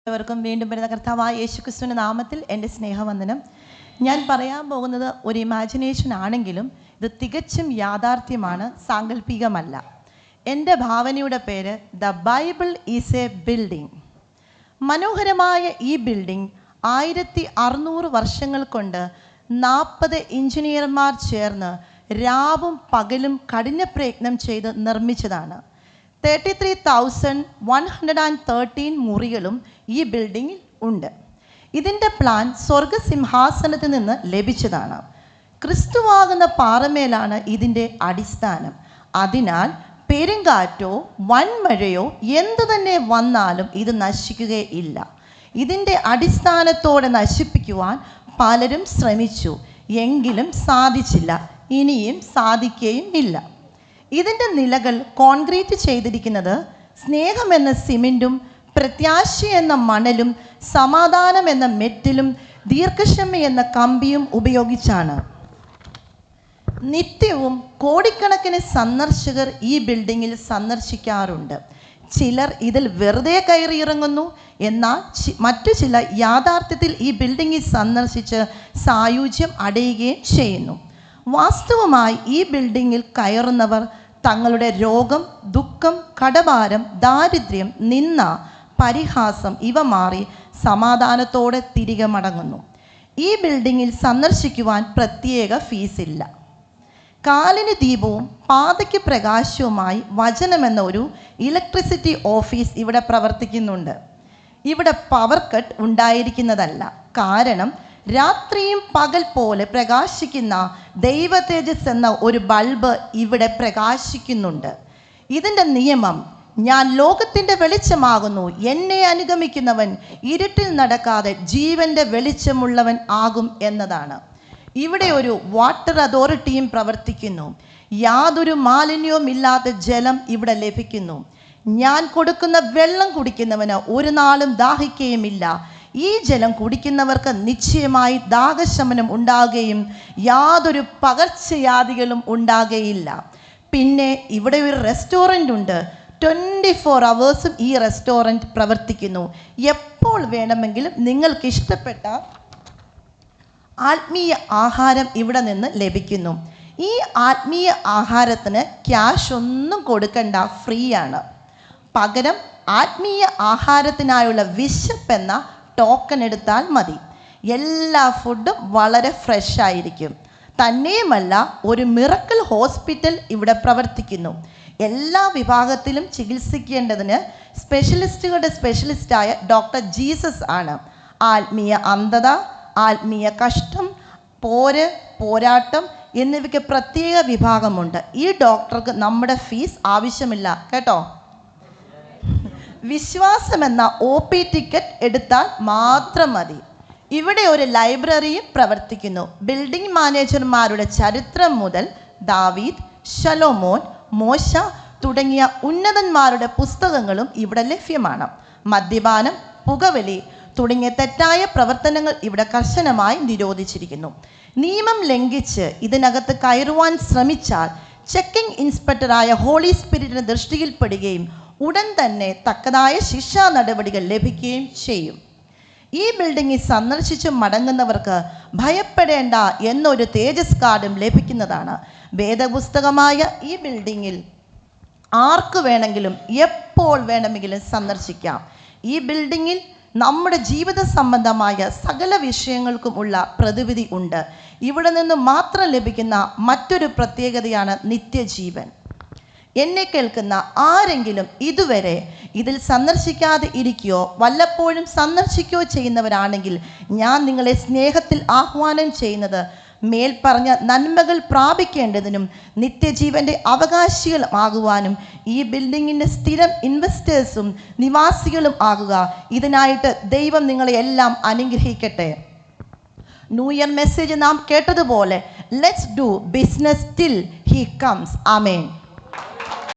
എല്ലാവർക്കും വീണ്ടും വരുന്ന കർത്താവായ യേശുക്രിസ്തുവിന്റെ നാമത്തിൽ എൻ്റെ സ്നേഹവന്ദനം. ഞാൻ പറയാൻ പോകുന്നത് ഒരു ഇമാജിനേഷൻ ആണെങ്കിലും ഇത് തികച്ചും യാഥാർത്ഥ്യമാണ്, സാങ്കല്പികമല്ല. എൻ്റെ ഭാവനയുടെ പേര് the Bible is A building. മനോഹരമായ ഈ ബിൽഡിംഗ് 1600 വർഷങ്ങൾ കൊണ്ട് 40 എഞ്ചിനീയർമാർ ചേർന്ന് രാവും പകലും കഠിന പ്രയത്നം ചെയ്ത് നിർമ്മിച്ചതാണ്. 33,113 മുറികളും ഈ ബിൽഡിങ്ങിൽ ഉണ്ട്. ഇതിൻ്റെ പ്ലാൻ സ്വർഗസിംഹാസനത്തിൽ നിന്ന് ലഭിച്ചതാണ്. ക്രിസ്തുവാകുന്ന പാറമേലാണ് ഇതിൻ്റെ അടിസ്ഥാനം. അതിനാൽ പെരുങ്കാറ്റോ വൻമഴയോ എന്തു തന്നെ വന്നാലും ഇത് നശിക്കുകയില്ല. ഇതിൻ്റെ അടിസ്ഥാനത്തോടെ നശിപ്പിക്കുവാൻ പലരും ശ്രമിച്ചു, എങ്കിലും സാധിച്ചില്ല, ഇനിയും സാധിക്കുകയും ഇല്ല. ഇതിൻ്റെ നിലകൾ കോൺക്രീറ്റ് ചെയ്തിരിക്കുന്നത് സ്നേഹമെന്ന സിമെൻറ്റും പ്രത്യാശ എന്ന മണലും സമാധാനം എന്ന മെറ്റലും ദീർഘക്ഷമ എന്ന കമ്പിയും ഉപയോഗിച്ചാണ്. നിത്യവും കോടിക്കണക്കിന് സന്ദർശകർ ഈ ബിൽഡിങ്ങിൽ സന്ദർശിക്കാറുണ്ട്. ചിലർ ഇതിൽ വെറുതെ കയറിയിറങ്ങുന്നു, എന്നാൽ മറ്റു ചിലർ യാഥാർത്ഥ്യത്തിൽ ഈ ബിൽഡിങ്ങിൽ സന്ദർശിച്ച് സായുജ്യം അടയുകയും ചെയ്യുന്നു. വാസ്തവമായി ഈ ബിൽഡിങ്ങിൽ കയറുന്നവർ തങ്ങളുടെ രോഗം, ദുഃഖം, കടഭാരം, ദാരിദ്ര്യം, നിന്ദ, പരിഹാസം ഇവ മാറി സമാധാനത്തോടെ തിരികെ മടങ്ങുന്നു. ഈ ബിൽഡിങ്ങിൽ സന്ദർശിക്കുവാൻ പ്രത്യേക ഫീസില്ല. കാലിന് ദീപവും പാതയ്ക്ക് പ്രകാശവുമായി വചനമെന്ന ഒരു ഇലക്ട്രിസിറ്റി ഓഫീസ് ഇവിടെ പ്രവർത്തിക്കുന്നുണ്ട്. ഇവിടെ പവർ കട്ട് ഉണ്ടായിരിക്കുന്നതല്ല. കാരണം രാത്രിയും പകൽ പോലെ പ്രകാശിക്കുന്ന ദൈവ തേജസ് എന്ന ഒരു ബൾബ് ഇവിടെ പ്രകാശിക്കുന്നുണ്ട്. ഇതിൻ്റെ നിയമം, ഞാൻ ലോകത്തിൻ്റെ വെളിച്ചമാകുന്നു, എന്നെ അനുഗമിക്കുന്നവൻ ഇരുട്ടിൽ നടക്കാതെ ജീവൻ്റെ വെളിച്ചമുള്ളവൻ ആകും എന്നതാണ്. ഇവിടെ ഒരു വാട്ടർ അതോറിറ്റിയും പ്രവർത്തിക്കുന്നു. യാതൊരു മാലിന്യവും ഇല്ലാത്ത ജലം ഇവിടെ ലഭിക്കുന്നു. ഞാൻ കൊടുക്കുന്ന വെള്ളം കുടിക്കുന്നവന് ഒരു നാളും ദാഹിക്കുകയുമില്ല. ഈ ജലം കുടിക്കുന്നവർക്ക് നിശ്ചയമായി ദാഹശമനം ഉണ്ടാകുകയും യാതൊരു പകർച്ചവ്യാധികളും ഉണ്ടാകുകയില്ല. പിന്നെ ഇവിടെ ഒരു റെസ്റ്റോറൻ്റ് ഉണ്ട്. 24 hours ഈ റെസ്റ്റോറൻറ്റ് പ്രവർത്തിക്കുന്നു. എപ്പോൾ വേണമെങ്കിലും നിങ്ങൾക്ക് ഇഷ്ടപ്പെട്ട ആത്മീയ ആഹാരം ഇവിടെ നിന്ന് ലഭിക്കുന്നു. ഈ ആത്മീയ ആഹാരത്തിന് ക്യാഷ് ഒന്നും കൊടുക്കണ്ട, ഫ്രീ ആണ്. പകരം ആത്മീയ ആഹാരത്തിനായുള്ള വിശപ്പ് എന്ന ടോക്കൺ എടുത്താൽ മതി. എല്ലാ ഫുഡും വളരെ ഫ്രഷ് ആയിരിക്കും. തന്നെയുമല്ല, ഒരു മിറക്കിൾ ഹോസ്പിറ്റൽ ഇവിടെ പ്രവർത്തിക്കുന്നു. എല്ലാ വിഭാഗത്തിലും ചികിത്സിക്കേണ്ടതിന് സ്പെഷ്യലിസ്റ്റുകളുടെ സ്പെഷ്യലിസ്റ്റായ ഡോക്ടർ ജീസസ് ആണ്. ആത്മീയ അന്ധത, ആത്മീയ കഷ്ടം, പോരാട്ടം എന്നിവയ്ക്ക് പ്രത്യേക വിഭാഗമുണ്ട്. ഈ ഡോക്ടർക്ക് നമ്മുടെ ഫീസ് ആവശ്യമില്ല കേട്ടോ. വിശ്വാസമെന്ന OP ടിക്കറ്റ് എടുത്താൽ മാത്രം മതി. ഇവിടെ ഒരു ലൈബ്രറിയും പ്രവർത്തിക്കുന്നു. ബിൽഡിംഗ് മാനേജർമാരുടെ ചരിത്രം മുതൽ ദാവീദ്, ശലോമോൻ, മോശ തുടങ്ങിയ ഉന്നതന്മാരുടെ പുസ്തകങ്ങളും ഇവിടെ ലഭ്യമാണ്. മദ്യപാനം, പുകവലി തുടങ്ങിയ തെറ്റായ പ്രവർത്തനങ്ങൾ ഇവിടെ കർശനമായി നിരോധിച്ചിരിക്കുന്നു. നിയമം ലംഘിച്ച് ഇതിനകത്ത് കയറുവാൻ ശ്രമിച്ചാൽ ചെക്കിംഗ് ഇൻസ്പെക്ടറായ ഹോളി സ്പിരിറ്റിന്റെ ദൃഷ്ടിയിൽപ്പെടുകയും ഉടൻ തന്നെ തക്കതായ ശിക്ഷാ നടപടികൾ ലഭിക്കുകയും ചെയ്യും. ഈ ബിൽഡിങ്ങിൽ സന്ദർശിച്ച് മടങ്ങുന്നവർക്ക് ഭയപ്പെടേണ്ട എന്നൊരു തേജസ് കാർഡും ലഭിക്കുന്നതാണ്. വേദപുസ്തകമായ ഈ ബിൽഡിങ്ങിൽ ആർക്ക് വേണമെങ്കിലും എപ്പോൾ വേണമെങ്കിലും സന്ദർശിക്കാം. ഈ ബിൽഡിങ്ങിൽ നമ്മുടെ ജീവിത സംബന്ധമായ സകല വിഷയങ്ങൾക്കും ഉള്ള പ്രതിവിധി ഉണ്ട്. ഇവിടെ നിന്ന് മാത്രം ലഭിക്കുന്ന മറ്റൊരു പ്രത്യേകതയാണ് നിത്യജീവൻ. എന്നെ കേൾക്കുന്ന ആരെങ്കിലും ഇതുവരെ ഇതിൽ സന്ദർശിക്കാതെ ഇരിക്കുകയോ വല്ലപ്പോഴും സന്ദർശിക്കുകയോ ചെയ്യുന്നവരാണെങ്കിൽ ഞാൻ നിങ്ങളെ സ്നേഹത്തിൽ ആഹ്വാനം ചെയ്യുന്നത് മേൽപ്പറഞ്ഞ നന്മകൾ പ്രാപിക്കേണ്ടതിനും നിത്യജീവൻ്റെ അവകാശികളാകുവാനും ഈ ബിൽഡിങ്ങിൻ്റെ സ്ഥിരം ഇൻവെസ്റ്റേഴ്സും നിവാസികളും ആകുക. ഇതിനായിട്ട് ദൈവം നിങ്ങളെ എല്ലാം അനുഗ്രഹിക്കട്ടെ. ന്യൂ ഇയർ മെസ്സേജ് നാം കേട്ടതുപോലെ, let's do business till he comes. Amen.